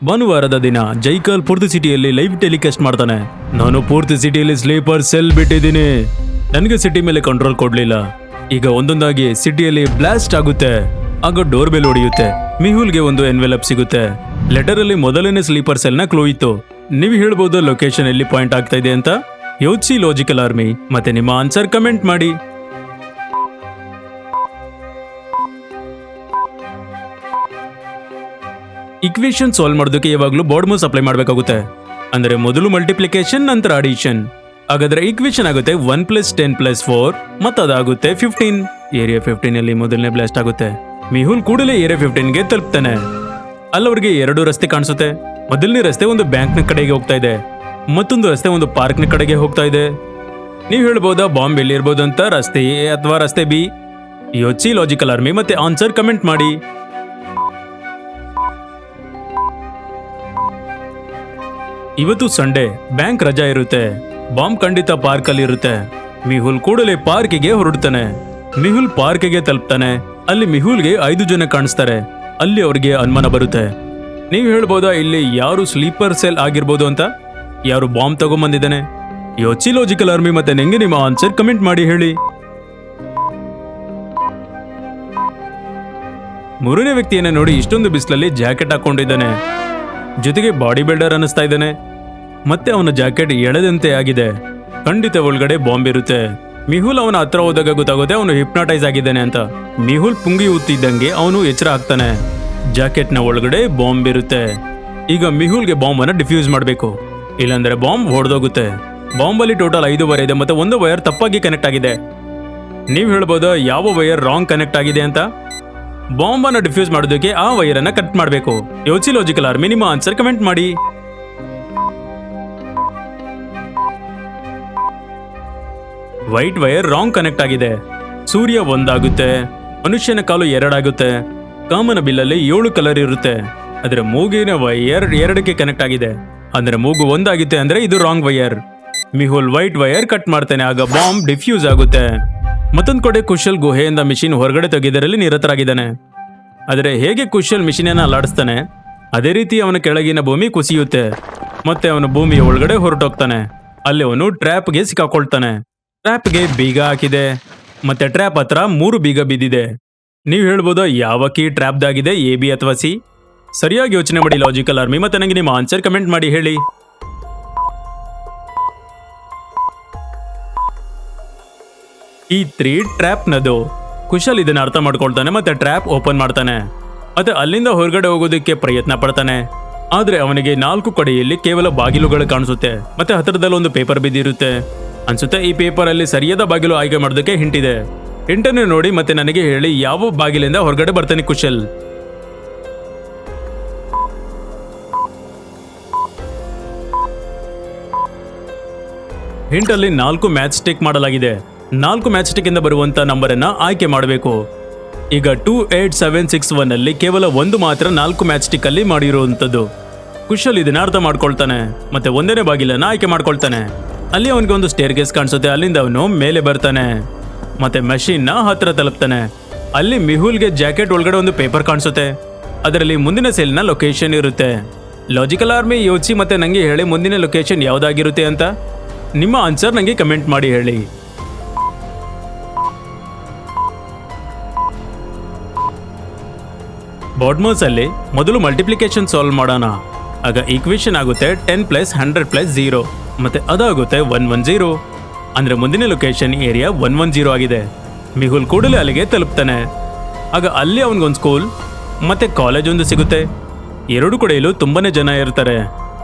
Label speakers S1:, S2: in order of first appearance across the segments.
S1: ಭಾನುವಾರದ ದಿನ ಜೈಕಾಲ್ ಪೂರ್ತಿ ಸಿಟಿಯಲ್ಲಿ ಲೈವ್ ಟೆಲಿಕಾಸ್ಟ್ ಮಾಡ್ತಾನೆ. ನಾನು ಪೂರ್ತಿ ಸಿಟಿಯಲ್ಲಿ ಸ್ಲೀಪರ್ ಸೆಲ್ ಬಿಟ್ಟಿದ್ದೀನಿ. ನನಗೆ ಸಿಟಿ ಮೇಲೆ ಕಂಟ್ರೋಲ್ ಕೊಡ್ಲಿಲ್ಲ. ಈಗ ಒಂದೊಂದಾಗಿ ಸಿಟಿಯಲ್ಲಿ ಬ್ಲಾಸ್ಟ್ ಆಗುತ್ತೆ. ಆಗ ಡೋರ್ ಬೆಲ್ ಹೊಡೆಯುತ್ತೆ. ಮಿಹುಲ್ಗೆ ಒಂದು ಎನ್ವೆಲಪ್ ಸಿಗುತ್ತೆ. ಲೆಟರ್ ಅಲ್ಲಿ ಮೊದಲನೇ ಸ್ಲೀಪರ್ ಸೆಲ್ ನ ಕ್ಲೂ ಇತ್ತು. ನೀವು ಹೇಳ್ಬೋದು ಲೊಕೇಶನ್ ಎಲ್ಲಿ ಪಾಯಿಂಟ್ ಆಗ್ತಾ ಇದೆ ಅಂತ. ಯೋಚಿಸಿ ಲಾಜಿಕಲ್ ಆರ್ಮಿ, ಮತ್ತೆ ನಿಮ್ಮ ಆನ್ಸರ್ ಕಮೆಂಟ್ ಮಾಡಿ. ಇಕ್ವೇಶನ್ ಸಾಲ್ವ್ ಮಾಡೋದಕ್ಕೆ ಯಾವಾಗಲೂ ಬಾರ್ಡ್ಮೋಸ್ ಅಪ್ಲೈ ಮಾಡಬೇಕಾಗುತ್ತೆ. ಅಂದರೆ ಮೊದಲು ಮಲ್ಟಿಪ್ಲಿಕೇಶನ್, ನಂತರ ಅಡಿಷನ್. ಹಾಗಾದ್ರೆ ಈಕ್ವೇಶನ್ ಆಗುತ್ತೆ 1+10+4 ಮತ್ತು ಅದಾಗುತ್ತೆ 15. ಏರಿಯಾ 15 ಅಲ್ಲಿ ಮೊದಲನೇ ಬ್ಲಾಸ್ಟ್ ಆಗುತ್ತೆ. ಮಿಹುಲ್ ಕೂಡಲೇ ಏರಿಯಾ 15ಗೆ ತಲುಪ್ತಾನೆ. ಅಲ್ಲವ್ರಿಗೆ ಎರಡು ರಸ್ತೆ ಕಾಣಿಸುತ್ತೆ. ಮೊದಲನೇ ರಸ್ತೆ ಒಂದು ಬ್ಯಾಂಕ್ನ ಕಡೆಗೆ ಹೋಗ್ತಾ ಇದೆ, ಮತ್ತೊಂದು ರಸ್ತೆ ಒಂದು ಪಾರ್ಕ್ನ ಕಡೆಗೆ ಹೋಗ್ತಾ ಇದೆ. ನೀವು ಹೇಳ್ಬೋದಾ ಬಾಂಬ್ ಎಲ್ಲಿರ್ಬೋದು ಅಂತ? ರಸ್ತೆ ಎ ಅಥವಾ ರಸ್ತೆ ಬಿ? ಯೋಚಿಸಿ ಲಾಜಿಕಲ್ ಆರ್ಮಿ, ಮತ್ತೆ ಆನ್ಸರ್ ಕಮೆಂಟ್ ಮಾಡಿ. ಇವತ್ತು ಸಂಡೇ, ಬ್ಯಾಂಕ್ ರಜಾ ಇರುತ್ತೆ. ಬಾಂಬ್ ಖಂಡಿತ ಪಾರ್ಕ್ ಅಲ್ಲಿ ಇರುತ್ತೆ. ಮಿಹುಲ್ ಕೂಡಲೇ ಪಾರ್ಕಿಗೆ ಹೊರಡ್ತಾನೆ. ಮಿಹುಲ್ ಪಾರ್ಕಿಗೆ ತಲುಪ್ತಾನೆ. ಅಲ್ಲಿ ಮಿಹುಲ್ಗೆ 5 ಜನ ಕಾಣಿಸ್ತಾರೆ. ಅಲ್ಲಿ ಅವ್ರಿಗೆ ಅನುಮಾನ ಬರುತ್ತೆ. ನೀವು ಹೇಳ್ಬೋದಾ ಇಲ್ಲಿ ಯಾರು ಸ್ಲೀಪರ್ ಸೆಲ್ ಆಗಿರ್ಬೋದು ಅಂತ? ಯಾರು ಬಾಂಬ್ ತಗೊಂಬಂದಿದ್ದಾನೆ? ಯೋಚಿಸಿ ಲಾಜಿಕಲ್ ಆರ್ಮಿ, ಮತ್ತೆ ನಿಂಗೆ ನಿಮ್ಮ ಆನ್ಸರ್ ಕಮೆಂಟ್ ಮಾಡಿ ಹೇಳಿ. ಮೂರನೇ ವ್ಯಕ್ತಿಯನ್ನ ನೋಡಿ ಇಷ್ಟೊಂದು ಬಿಸಿಲಲ್ಲಿ ಜಾಕೆಟ್ ಹಾಕೊಂಡಿದ್ದಾನೆ. ಜೊತೆಗೆ ಬಾಡಿ ಬಿಲ್ಡರ್ ಅನ್ನಿಸ್ತಾ ಇದ್ದಾನೆ. ಮತ್ತೆ ಅವನ ಜಾಕೆಟ್ ಎಳೆದಂತೆ ಆಗಿದೆ. ಖಂಡಿತ ಒಳಗಡೆ ಬಾಂಬ್ ಇರುತ್ತೆ. ಮಿಹುಲ್ ಅವನ ಹತ್ರ ಹೋದಾಗ ಗೊತ್ತಾಗುತ್ತೆ ಅವನು ಹಿಪ್ನಾಟೈಸ್ ಆಗಿದ್ದಾನೆ ಅಂತ. ಮಿಹುಲ್ ಪುಂಗಿ ಊತ್ತಿದ್ದಂಗೆ ಅವನು ಎಚ್ಚರ ಆಗ್ತಾನೆ. ಜಾಕೆಟ್ನ ಒಳಗಡೆ ಬಾಂಬ್ ಇರುತ್ತೆ. ಈಗ ಮಿಹುಲ್ಗೆ ಬಾಂಬ್ ಅನ್ನ ಡಿಫ್ಯೂಸ್ ಮಾಡಬೇಕು, ಇಲ್ಲಾಂದ್ರೆ ಬಾಂಬ್ ಹೊಡೆದೋಗುತ್ತೆ. ಬಾಂಬ್ ಅಲ್ಲಿ ಟೋಟಲ್ 5 ವೈರ್ ಇದೆ, ಮತ್ತೆ ಒಂದು ವೈರ್ ತಪ್ಪಾಗಿ ಕನೆಕ್ಟ್ ಆಗಿದೆ. ನೀವು ಹೇಳ್ಬೋದಾ ಯಾವ ವೈರ್ ರಾಂಗ್ ಕನೆಕ್ಟ್ ಆಗಿದೆ ಅಂತ? ಬಾಂಬ್ ಅನ್ನು ಡಿಫ್ಯೂಸ್ ಮಾಡೋದಕ್ಕೆ ಆ ವೈರ್ ಅನ್ನ ಕಟ್ ಮಾಡಬೇಕು. ಯೋಚಿಸಿ ಲಾಜಿಕಲ್ ಆರ್ಮಿ, ನಿಮ್ಮ ಆನ್ಸರ್ ಕಮೆಂಟ್ ಮಾಡಿ. ವೈಟ್ ವೈರ್ ರಾಂಗ್ ಕನೆಕ್ಟ್ ಆಗಿದೆ. ಸೂರ್ಯ ಒಂದಾಗುತ್ತೆ, ಮನುಷ್ಯನ ಕಾಲು 2 ಆಗುತ್ತೆ. ಕಾಮನ ಬಿಲ್ಲಲ್ಲಿ 7 ಕಲರ್ ಇರುತ್ತೆ. ಅದರ ಮೂಗಿನ ವೈರ್ 2ಕ್ಕೆ ಕನೆಕ್ಟ್ ಆಗಿದೆ. ಅಂದ್ರೆ ಮೂಗು ಒಂದಾಗುತ್ತೆ, ಅಂದ್ರೆ ಇದು wrong wire. Mehul white wire cut ಮಾಡ್ತಾನೆ. ಆಗ ಬಾಂಬ್ ಡಿಫ್ಯೂಸ್ ಆಗುತ್ತೆ. ಮತ್ತೊಂದು ಕಡೆ ಕುಶಲ್ ಗುಹೆಯಿಂದ ಮಿಷಿನ್ ಹೊರಗಡೆ ತೆಗೆದರಲ್ಲಿ ನಿರತರಾಗಿದ್ದಾನೆ. ಆದರೆ ಹೇಗೆ ಕುಶಲ್ ಮಿಷಿನನ್ನು ಅಲ್ಲಾಡಿಸ್ತಾನೆ, ಅದೇ ರೀತಿ ಅವನ ಕೆಳಗಿನ ಭೂಮಿ ಕುಸಿಯುತ್ತೆ. ಮತ್ತೆ ಅವನು ಭೂಮಿಯ ಒಳಗಡೆ ಹೊರಟೋಗ್ತಾನೆ. ಅಲ್ಲಿ ಅವನು ಟ್ರ್ಯಾಪ್ಗೆ ಸಿಕ್ಕಾಕೊಳ್ತಾನೆ. ಟ್ರ್ಯಾಪ್ಗೆ ಬೀಗ ಹಾಕಿದೆ, ಮತ್ತೆ ಟ್ರ್ಯಾಪ್ ಹತ್ರ 3 ಬೀಗ ಬಿದ್ದಿದೆ. ನೀವು ಹೇಳ್ಬೋದಾ ಯಾವ ಕೀ ಟ್ರ್ಯಾಪ್ದಾಗಿದೆ, ಎ ಬಿ ಅಥವಾ ಸಿ? ಸರಿಯಾಗಿ ಯೋಚನೆ ಮಾಡಿ ಲಾಜಿಕಲ್ ಆರ್ಮಿ, ಮತ್ತೆ ನನಗೆ ನಿಮ್ಮ ಆನ್ಸರ್ ಕಮೆಂಟ್ ಮಾಡಿ ಹೇಳಿ. ಈ 3 ಟ್ರ್ಯಾಪ್ನದು. ಕುಶಲ್ ಇದನ್ನ ಅರ್ಥ ಮಾಡ್ಕೊಳ್ತಾನೆ, ಮತ್ತೆ ಟ್ರ್ಯಾಪ್ ಓಪನ್ ಮಾಡ್ತಾನೆ. ಮತ್ತೆ ಅಲ್ಲಿಂದ ಹೊರಗಡೆ ಹೋಗೋದಕ್ಕೆ ಪ್ರಯತ್ನ ಪಡ್ತಾನೆ. ಆದ್ರೆ ಅವನಿಗೆ 4 ಕಡೆಯಲ್ಲಿ ಕೇವಲ ಬಾಗಿಲುಗಳು ಕಾಣಿಸುತ್ತೆ. ಮತ್ತೆ ಹತ್ತಿರದಲ್ಲಿ ಒಂದು ಪೇಪರ್ ಬಿದ್ದಿರುತ್ತೆ ಅನ್ಸುತ್ತೆ. ಈ ಪೇಪರ್ ಅಲ್ಲಿ ಸರಿಯಾದ ಬಾಗಿಲು ಆಯ್ಕೆ ಮಾಡೋದಕ್ಕೆ ಹಿಂಟ್ ಇದೆ. ಹಿಂಟನ್ನು ನೋಡಿ ಮತ್ತೆ ನನಗೆ ಹೇಳಿ ಯಾವ ಬಾಗಿಲಿಂದ ಹೊರಗಡೆ ಬರ್ತಾನೆ ಕುಶಲ್. ಹಿಂಟ್ ಅಲ್ಲಿ 4 ಮ್ಯಾಚ್ ಸ್ಟಿಕ್ ಮಾಡಲಾಗಿದೆ. 4 ಮ್ಯಾಚ್ ಸ್ಟಿಕ್ ಇಂದ ಬರುವಂತ ನಂಬರ್ ಅನ್ನ ಆಯ್ಕೆ ಮಾಡಬೇಕು. ಈಗ 28761 ಅಲ್ಲಿ ಕೇವಲ ಒಂದು ಮಾತ್ರ 4 ಮ್ಯಾಚ್ ಸ್ಟಿಕ್ ಅಲ್ಲಿ ಮಾಡಿರುವಂತದ್ದು. ಕುಶಲ್ ಇದನ್ನ ಅರ್ಥ ಮಾಡ್ಕೊಳ್ತಾನೆ, ಮತ್ತೆ ಒಂದನೇ ಬಾಗಿಲನ್ನ ಆಯ್ಕೆ ಮಾಡ್ಕೊಳ್ತಾನೆ. ಅಲ್ಲಿ ಅವನಿಗೆ ಒಂದು ಸ್ಟೇರ್ ಕೇಸ್ ಕಾಣಿಸುತ್ತೆ. ಅಲ್ಲಿಂದ ಅವನು ಮೇಲೆ ಬರ್ತಾನೆ, ಮತ್ತೆ ಮಷೀನ್ ನ ಹತ್ರ ತಲುಪ್ತಾನೆ. ಅಲ್ಲಿ ಮಿಹುಲ್ಗೆ ಜಾಕೆಟ್ ಒಳಗಡೆ ಒಂದು ಪೇಪರ್ ಕಾಣಿಸುತ್ತೆ. ಅದರಲ್ಲಿ ಮುಂದಿನ ಸೆಲ್ ನ ಲೊಕೇಶನ್ ಇರುತ್ತೆ. ಲಾಜಿಕಲ್ ಆರ್ಮಿ ಯೋಚಿಸಿ ಮತ್ತೆ ನಂಗೆ ಹೇಳಿ ಮುಂದಿನ ಲೊಕೇಶನ್ ಯಾವ್ದಾಗಿರುತ್ತೆ ಅಂತ. ನಿಮ್ಮ ಆನ್ಸರ್ ನಂಗೆ ಕಮೆಂಟ್ ಮಾಡಿ ಹೇಳಿ. ಬಾರ್ಡ್ಮೋಸ್ ಅಲ್ಲಿ ಮೊದಲು ಮಲ್ಟಿಪ್ಲಿಕೇಶನ್ ಸಾಲ್ವ್ ಮಾಡೋಣ. ಆಗ ಈಕ್ವೇಶನ್ ಆಗುತ್ತೆ 10 + 100 + 0, ಮತ್ತೆ ಅದಾಗುತ್ತೆ 110. ಅಂದ್ರೆ ಮುಂದಿನ ಲೊಕೇಶನ್ ಏರಿಯಾ 110 ಆಗಿದೆ. ಮಿಹುಲ್ ಕೂಡಲೇ ಅಲ್ಲಿಗೆ ತಲುಪ್ತಾನೆ. ಆಗ ಅಲ್ಲಿ ಅವನಿಗೊಂದು ಸ್ಕೂಲ್ ಮತ್ತೆ ಕಾಲೇಜ್ ಒಂದು ಸಿಗುತ್ತೆ. 2 ಕಡೆಯಲ್ಲೂ ತುಂಬಾನೇ ಜನ ಇರ್ತಾರೆ.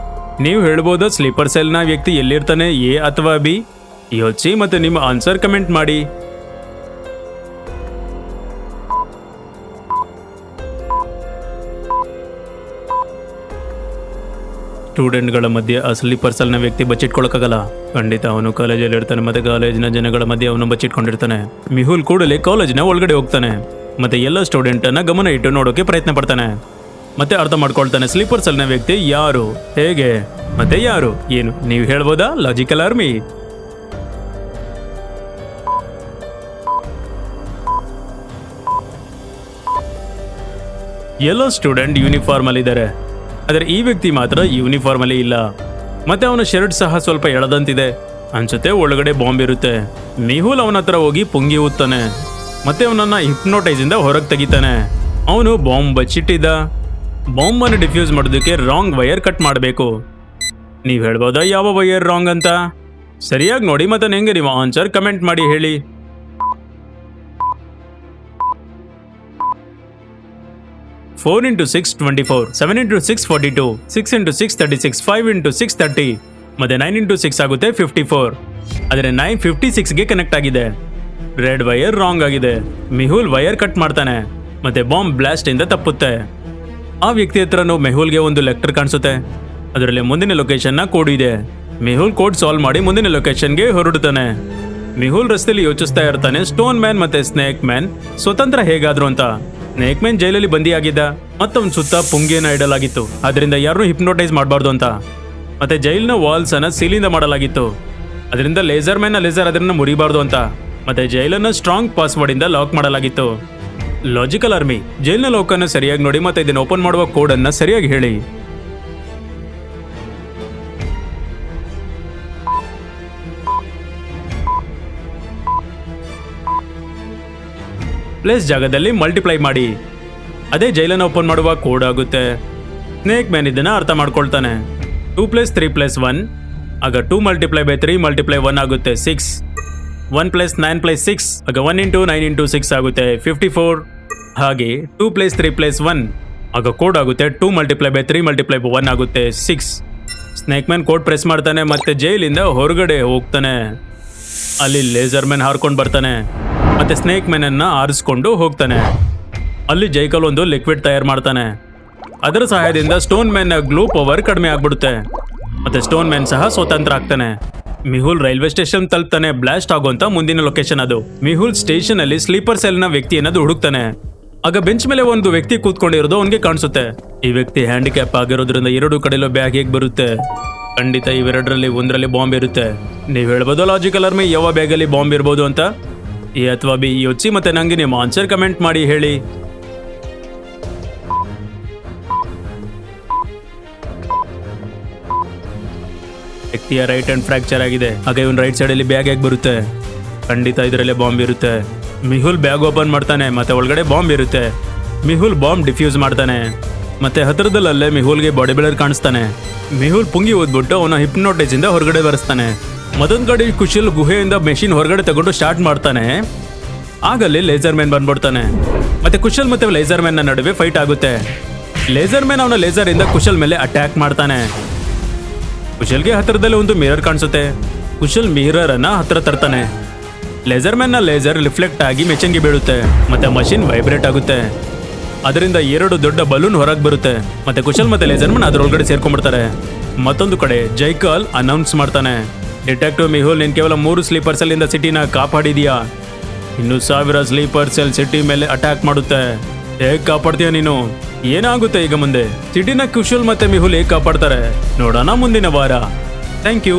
S1: ನೀವು ಹೇಳ್ಬೋದಾ ಸ್ಲೀಪರ್ ಸೆಲ್ನ ವ್ಯಕ್ತಿ ಎಲ್ಲಿರ್ತಾನೆ, ಎ ಅಥವಾ ಬಿ? ಯೋಚಿಸಿ ಮತ್ತೆ ನಿಮ್ಮ ಆನ್ಸರ್ ಕಮೆಂಟ್ ಮಾಡಿ. ಸ್ಟೂಡೆಂಟ್ಗಳ ಮಧ್ಯೆ ಆ ಸ್ಲೀಪರ್ ಸೆಲ್ನ ವ್ಯಕ್ತಿ ಬಚ್ಚಿಟ್ಕೊಳಕ್ಕಾಗಲ್ಲ. ಖಂಡಿತ ಅವನು ಕಾಲೇಜಲ್ಲಿ ಇರ್ತಾನೆ, ಮತ್ತೆ ಕಾಲೇಜಿನ ಜನಗಳ ಮಧ್ಯೆ ಅವನು ಬಚ್ಚಿಟ್ಕೊಂಡಿರ್ತಾನೆ. ಮಿಹುಲ್ ಕೂಡಲೇ ಕಾಲೇಜಿನ ಒಳಗಡೆ ಹೋಗ್ತಾನೆ, ಮತ್ತೆ ಎಲ್ಲ ಸ್ಟೂಡೆಂಟ್ ಅನ್ನ ಗಮನ ಇಟ್ಟು ನೋಡೋಕೆ ಪ್ರಯತ್ನ ಪಡ್ತಾನೆ. ಮತ್ತೆ ಅರ್ಥ ಮಾಡ್ಕೊಳ್ತಾನೆ ಸ್ಲೀಪರ್ ಸೆಲ್ನ ವ್ಯಕ್ತಿ ಯಾರು, ಹೇಗೆ, ಮತ್ತೆ ಯಾರು, ಏನು. ನೀವು ಹೇಳ್ಬೋದಾ ಲಾಜಿಕಲ್ ಆರ್ಮಿ? ಎಲ್ಲ ಸ್ಟೂಡೆಂಟ್ ಯೂನಿಫಾರ್ಮ್ ಅಲ್ಲಿ ಇದ್ದಾರೆ. ಆದರೆ ಈ ವ್ಯಕ್ತಿ ಮಾತ್ರ ಯೂನಿಫಾರ್ಮ್ ಅಲ್ಲಿ ಇಲ್ಲ. ಮತ್ತೆ ಅವನ ಶರ್ಟ್ ಸಹ ಸ್ವಲ್ಪ ಎಳೆದಂತಿದೆ. ಅನ್ಸುತ್ತೆ ಒಳಗಡೆ ಬಾಂಬ್ ಇರುತ್ತೆ. ಮೆಹುಲ್ ಅವನ ಹತ್ರ ಹೋಗಿ ಪುಂಗಿ ಊದ್ತಾನೆ. ಮತ್ತೆ ಅವನನ್ನ ಹಿಪ್ನೋಟೈಸ್ ಇಂದ ಹೊರಗೆ ತೆಗಿತಾನೆ. ಅವನು ಬಾಂಬ್ ಬಚ್ಚಿಟ್ಟಿದ್ದ. ಬಾಂಬ್ ಅನ್ನು ಡಿಫ್ಯೂಸ್ ಮಾಡೋದಕ್ಕೆ ರಾಂಗ್ ವೈರ್ ಕಟ್ ಮಾಡಬೇಕು. ನೀವು ಹೇಳ್ಬೋದಾ ಯಾವ ವೈರ್ ರಾಂಗ್ ಅಂತ? ಸರಿಯಾಗಿ ನೋಡಿ ಮತ್ತೆ ಹೆಂಗೆ ನೀವು ಆನ್ಸರ್ ಕಮೆಂಟ್ ಮಾಡಿ ಹೇಳಿ. 4 into 6 24, 7 into 6 42, 6 into 6 36, 5 into 6 30, ಮತ್ತೆ 9 into 6 ಆಗುತ್ತೆ 54. ಆದರೆ 956ಗೆ ಕನೆಕ್ಟ್ ಆಗಿದೆ. ರೆಡ್ ವೈರ್ ರಾಂಗ್ ಆಗಿದೆ. ಮೆಹುಲ್ ವೈರ್ ಕಟ್ ಮಾಡ್ತಾನೆ ಮತ್ತೆ ಬಾಂಬ್ ಬ್ಲಾಸ್ಟ್ ಇಂದ ತಪ್ಪುತ್ತೆ. ಆ ವ್ಯಕ್ತಿ ಹತ್ರನೂ ಮೆಹುಲ್ಗೆ ಒಂದು ಲೆಕ್ಟರ್ ಕಾಣಿಸುತ್ತೆ. ಅದರಲ್ಲಿ ಮುಂದಿನ ಲೊಕೇಶನ್ನ ಕೋಡ್ ಇದೆ. ಮೆಹುಲ್ ಕೋಡ್ ಸಾಲ್ವ್ ಮಾಡಿ ಮುಂದಿನ ಲೊಕೇಶನ್ಗೆ ಹೊರಡುತ್ತಾನೆ. ಮೆಹುಲ್ ರಸ್ತೆಯಲ್ಲಿ ಯೋಚಿಸ್ತಾ ಇರ್ತಾನೆ, ಸ್ಟೋನ್ ಮ್ಯಾನ್ ಮತ್ತೆ ಸ್ನೇಕ್ ಮ್ಯಾನ್ ಸ್ವತಂತ್ರ ಹೇಗಾದ್ರು ಅಂತ. ಸ್ನೇಕ್ ಮ್ಯಾನ್ ಜೈಲಲ್ಲಿ ಬಂದಿಯಾಗಿದ್ದ ಮತ್ತು ಅವನ ಸುತ್ತ ಪುಂಗಿಯನ್ನು ಇಡಲಾಗಿತ್ತು. ಅದರಿಂದ ಯಾರನ್ನೂ ಹಿಪ್ನೋಟೈಸ್ ಮಾಡಬಾರ್ದು ಅಂತ. ಮತ್ತೆ ಜೈಲಿನ ವಾಲ್ಸ್ ಅನ್ನ ಸೀಲಿಂದ ಮಾಡಲಾಗಿತ್ತು. ಅದರಿಂದ ಲೇಸರ್ ಮ್ಯಾನ್ ಲೇಸರ್ ಅದನ್ನ ಮುರಿಬಾರ್ದು ಅಂತ. ಮತ್ತೆ ಜೈಲನ್ನು ಸ್ಟ್ರಾಂಗ್ ಪಾಸ್ವರ್ಡ್ ಇಂದ ಲಾಕ್ ಮಾಡಲಾಗಿತ್ತು. ಲಾಜಿಕಲ್ ಆರ್ಮಿ, ಜೈಲಿನ ಲಾಕನ್ನು ಸರಿಯಾಗಿ ನೋಡಿ ಮತ್ತೆ ಇದನ್ನು ಓಪನ್ ಮಾಡುವ ಕೋಡ್ ಅನ್ನ ಸರಿಯಾಗಿ ಹೇಳಿ. ಪ್ಲೇಸ್ ಜಾಗದಲ್ಲಿ ಮಲ್ಟಿಪ್ಲೈ ಮಾಡಿ. ಅದೇ ಜೈಲನ್ನು ಓಪನ್ ಮಾಡುವ ಕೋಡ್ ಆಗುತ್ತೆ. ಸ್ನೇಕ್ ಮ್ಯಾನ್ ಇದನ್ನ ಅರ್ಥ ಮಾಡ್ಕೊಳ್ತಾನೆ. 2 + 3 + 1 ಆಗ 2 × 3 × 1 ಆಗುತ್ತೆ 6. 1 + 9 + 6 ಆಗ 1 × 9 × 6 ಆಗುತ್ತೆ 54. ಹಾಗೆ 2 + 3 + 1 ಆಗ ಕೋಡ್ ಆಗುತ್ತೆ 2 × 3 × 1 ಆಗುತ್ತೆ 6. ಸ್ನೇಕ್ ಮ್ಯಾನ್ ಕೋಡ್ ಪ್ರೆಸ್ ಮಾಡ್ತಾನೆ ಮತ್ತೆ ಜೈಲಿಂದ ಹೊರಗಡೆ ಹೋಗ್ತಾನೆ. ಅಲ್ಲಿ ಲೇಸರ್ ಮ್ಯಾನ್ ಹಾರ್ಕೊಂಡು ಬರ್ತಾನೆ ಮತ್ತೆ ಸ್ನೇಕ್ ಮ್ಯಾನ್ ಅನ್ನ ಆರಿಸ್ಕೊಂಡು ಹೋಗ್ತಾನೆ. ಅಲ್ಲಿ ಜೈಕಲ್ ಒಂದು ಲಿಕ್ವಿಡ್ ತಯಾರು ಮಾಡ್ತಾನೆ. ಅದರ ಸಹಾಯದಿಂದ ಸ್ಟೋನ್ ಮ್ಯಾನ್ ನ ಗ್ಲೂ ಪವರ್ ಕಡಿಮೆ ಆಗ್ಬಿಡುತ್ತೆ ಮತ್ತೆ ಸ್ಟೋನ್ ಮ್ಯಾನ್ ಸಹ ಸ್ವತಂತ್ರ ಆಗ್ತಾನೆ. ಮೆಹುಲ್ ರೈಲ್ವೆ ಸ್ಟೇಷನ್ ತಲುಪ್ತಾನೆ. ಬ್ಲಾಸ್ಟ್ ಆಗುವಂತ ಮುಂದಿನ ಲೊಕೇಶನ್ ಅದು. ಮೆಹುಲ್ ಸ್ಟೇಷನ್ ಅಲ್ಲಿ ಸ್ಲೀಪರ್ ಸೆಲ್ ನ ವ್ಯಕ್ತಿ ಅನ್ನೋದು ಹುಡುಕ್ತಾನೆ. ಆಗ ಬೆಂಚ್ ಮೇಲೆ ಒಂದು ವ್ಯಕ್ತಿ ಕೂತ್ಕೊಂಡಿರೋದು ಅವನಿಗೆ ಕಾಣಿಸುತ್ತೆ. ಈ ವ್ಯಕ್ತಿ ಹ್ಯಾಂಡಿಕ್ಯಾಪ್ ಆಗಿರೋದ್ರಿಂದ ಎರಡು ಕಡೆಯಲ್ಲೂ ಬ್ಯಾಗ್ ಹೇಗೆ ಬರುತ್ತೆ? ಖಂಡಿತ ಇವೆರಡರಲ್ಲಿ ಒಂದರಲ್ಲಿ ಬಾಂಬ್ ಇರುತ್ತೆ. ನೀವು ಹೇಳ್ಬೋದು ಲಾಜಿಕಲ್ ಆರ್ಮಿ ಯಾವ ಬ್ಯಾಗಲ್ಲಿ ಬಾಂಬ್ ಇರ್ಬೋದು ಅಂತ. ಎ ಅಥವಾ ಬಿ ಯೋಚಿಸಿ ಮತ್ತೆ ನಂಗೆ ನಿಮ್ಮ ಆನ್ಸರ್ ಕಮೆಂಟ್ ಮಾಡಿ ಹೇಳಿ. ವ್ಯಕ್ತಿಯ ರೈಟ್ ಹ್ಯಾಂಡ್ ಫ್ರಾಕ್ಚರ್ ಆಗಿದೆ. ಹಾಗೆ ಇವನ್ ರೈಟ್ ಸೈಡ್ ಅಲ್ಲಿ ಬ್ಯಾಗ್ ಹೇಗೆ ಬರುತ್ತೆ? ಖಂಡಿತ ಇದರಲ್ಲೇ ಬಾಂಬ್ ಇರುತ್ತೆ. ಮೆಹುಲ್ ಬ್ಯಾಗ್ ಓಪನ್ ಮಾಡ್ತಾನೆ ಮತ್ತೆ ಒಳಗಡೆ ಬಾಂಬ್ ಇರುತ್ತೆ. ಮೆಹುಲ್ ಬಾಂಬ್ ಡಿಫ್ಯೂಸ್ ಮಾಡ್ತಾನೆ ಮತ್ತೆ ಹತ್ರದಲ್ಲೇ ಮೆಹುಲ್ಗೆ ಬಾಡಿ ಬಿಲ್ಡರ್ ಕಾಣಿಸ್ತಾನೆ. ಮೆಹುಲ್ ಪುಂಗಿ ಓದ್ಬಿಟ್ಟು ಅವನ ಹಿಪ್ನೋಟೈಸ್ ಇಂದ ಹೊರಗಡೆ ಬರೆಸ್ತಾನೆ. ಮತ್ತೊಂದು ಕಡೆ ಕುಶಲ್ ಗುಹೆಯಿಂದ ಮೆಷಿನ್ ಹೊರಗಡೆ ತಗೊಂಡು ಸ್ಟಾರ್ಟ್ ಮಾಡ್ತಾನೆ. ಆಗಲ್ಲಿ ಲೇಸರ್ ಮ್ಯಾನ್ ಬಂದ್ಬಿಡ್ತಾನೆ ಮತ್ತೆ ಕುಶಲ್ ಮತ್ತೆ ಲೇಸರ್ ಮ್ಯಾನ್ ನಡುವೆ ಫೈಟ್ ಆಗುತ್ತೆ. ಲೇಸರ್ ಮ್ಯಾನ್ ಅವನ ಲೇಸರ್ ಇಂದ ಕುಶಲ್ ಮೇಲೆ ಅಟ್ಯಾಕ್ ಮಾಡ್ತಾನೆ. ಕುಶಲ್ಗೆ ಹತ್ರದಲ್ಲಿ ಒಂದು ಮಿರರ್ ಕಾಣಿಸುತ್ತೆ. ಕುಶಲ್ ಮಿರರ್ ಅನ್ನ ಹತ್ರ ತರ್ತಾನೆ. ಲೇಸರ್ ಮ್ಯಾನ್ ನ ಲೇಸರ್ ರಿಫ್ಲೆಕ್ಟ್ ಆಗಿ ಮೆಷಿನ್ಗೆ ಬೀಳುತ್ತೆ ಮತ್ತೆ ಮಷಿನ್ ವೈಬ್ರೇಟ್ ಆಗುತ್ತೆ. ಅದರಿಂದ 2 ದೊಡ್ಡ ಬಲೂನ್ ಹೊರಗೆ ಬರುತ್ತೆ ಮತ್ತೆ ಕುಶಲ್ ಮತ್ತೆ ಲೇಸರ್ ಮ್ಯಾನ್ ಅದರೊಳಗಡೆ ಸೇರ್ಕೊಂಡ್ಬಿಡ್ತಾರೆ. ಮತ್ತೊಂದು ಕಡೆ ಜೈಕಲ್ ಅನೌನ್ಸ್ ಮಾಡ್ತಾನೆ, ಡಿಟೆಕ್ಟಿವ್ ಮೆಹುಲ್ ನೀನು ಕೇವಲ 3 ಸ್ಲೀಪರ್ ಸೆಲ್ ಇಂದ ಸಿಟಿನ ಕಾಪಾಡಿದೀಯಾ. ಇನ್ನು 1000 ಸ್ಲೀಪರ್ ಸೆಲ್ ಸಿಟಿ ಮೇಲೆ ಅಟ್ಯಾಕ್ ಮಾಡುತ್ತೆ. ಹೇಗೆ ಕಾಪಾಡ್ತೀಯ ನೀನು? ಏನಾಗುತ್ತೆ ಈಗ ಮುಂದೆ? ಸಿಟಿನ ಕುಶಲ್ ಮತ್ತೆ ಮೆಹುಲ್ ಹೇಗೆ ಕಾಪಾಡ್ತಾರೆ ನೋಡೋಣ ಮುಂದಿನ ವಾರ. Thank you.